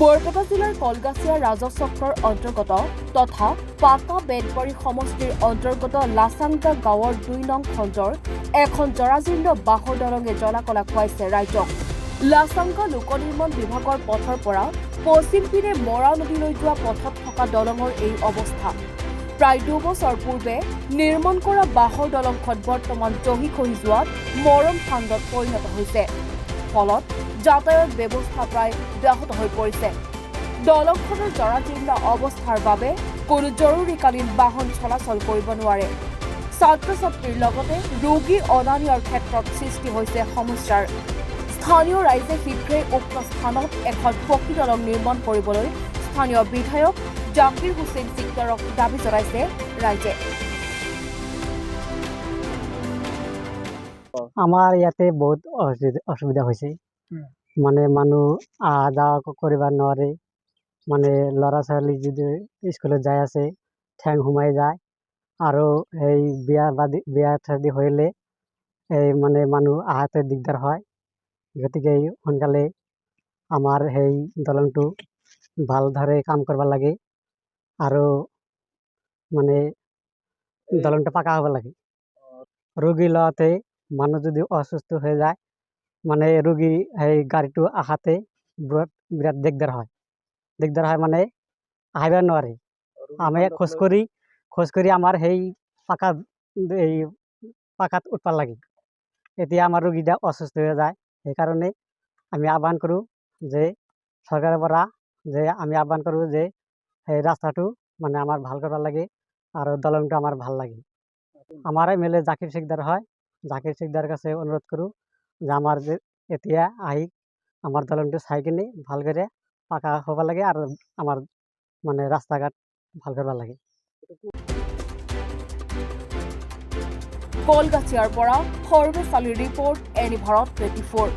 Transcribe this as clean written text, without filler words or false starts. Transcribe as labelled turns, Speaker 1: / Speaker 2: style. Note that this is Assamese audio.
Speaker 1: বৰপেটা জিলাৰ কলগাছিয়া ৰাজচক্ৰৰ অন্তৰ্গত তথা পাকা বেতবাৰী সমষ্টিৰ অন্তৰ্গত লাচাংগা গাঁৱৰ ২ নং খণ্ডৰ এখন জৰাজীৰ্ণ বাঁহৰ দলঙে জলাকলা খুৱাইছে ৰাইজক। লাচাংগা লোক নিৰ্মাণ বিভাগৰ পথৰ পৰা পশ্চিম পিনে মৰা নদীলৈ যোৱা পথত থকা দলঙৰ এই অৱস্থা। প্ৰায় ২ বছৰ পূৰ্বে নিৰ্মাণ কৰা বাঁহৰ দলংখন বৰ্তমান জহি খহি যোৱাত মৰম ফান্দত পৰিণত হৈছে। ফলত যাতায়াত ব্যৱস্থা প্ৰায় ব্যাহত হৈ পৰিছে। দলংখনৰ জৰাজীৰ্ণ অৱস্থাৰ বাবে কোনো জৰুৰীকালীন বাহন চলাচল কৰিব নোৱাৰে। ছাত্ৰ-ছাত্ৰীৰ লগতে ৰোগী অনা নিয়াৰ ক্ষেত্ৰত সৃষ্টি হৈছে সমস্যাৰ। স্থানীয় ৰাইজে শীঘ্ৰেই উক্ত স্থানত এখন পকী দলং নিৰ্মাণ কৰিবলৈ স্থানীয় বিধায়ক জাকিৰ হুছেইন চিকদাৰক দাবী জনাইছে ৰাইজে।
Speaker 2: আমাৰ ইয়াতে বহুত অসুবিধা হৈছে, মানে মানুহ অহা যোৱা কৰিব নোৱাৰে। মানে ল'ৰা ছোৱালী যদি স্কুলত যাই আছে ঠেং সোমাই যায়, আৰু এই বিয়া শাদী হ'লে এই মানে মানুহ আহাতে দিগদাৰ হয়। গতিকে সোনকালে আমাৰ সেই দলংটো ভালদৰে কাম কৰিব লাগে, আৰু মানে দলংটো পাকা হ'ব লাগে। ৰোগী লওঁতে মানুহ যদি অসুস্থ হৈ যায়, মানে ৰোগী সেই গাড়ীটো আহাতে বিৰাট দিগদাৰ হয় মানে আহিব নোৱাৰে। আমি খোজকাঢ়ি আমাৰ সেই পাকাত উঠব লাগে। এতিয়া আমাৰ ৰোগীটা অসুস্থ হৈ যায়। সেইকাৰণে আমি আহ্বান কৰোঁ যে চৰকাৰৰ পৰা যে সেই ৰাস্তাটো মানে আমাৰ ভাল কৰিব লাগে, আৰু দলংটো আমাৰ ভাল লাগে। আমাৰ MLA জাকিৰ চিকদাৰ হয়, জাকিৰ চিকদাৰৰ কাছে অনুৰোধ কৰোঁ যে আমাৰ যে এতিয়া আহি আমাৰ দলংটো চাই কিনে ভালকৈ পাকা হ'ব লাগে, আৰু আমাৰ মানে ৰাস্তা ঘাট ভাল কৰিব লাগে।
Speaker 1: কলগাছিয়াৰ পৰা সৰ্বেশালীৰ ৰিপৰ্ট, এনি ভাৰত 24।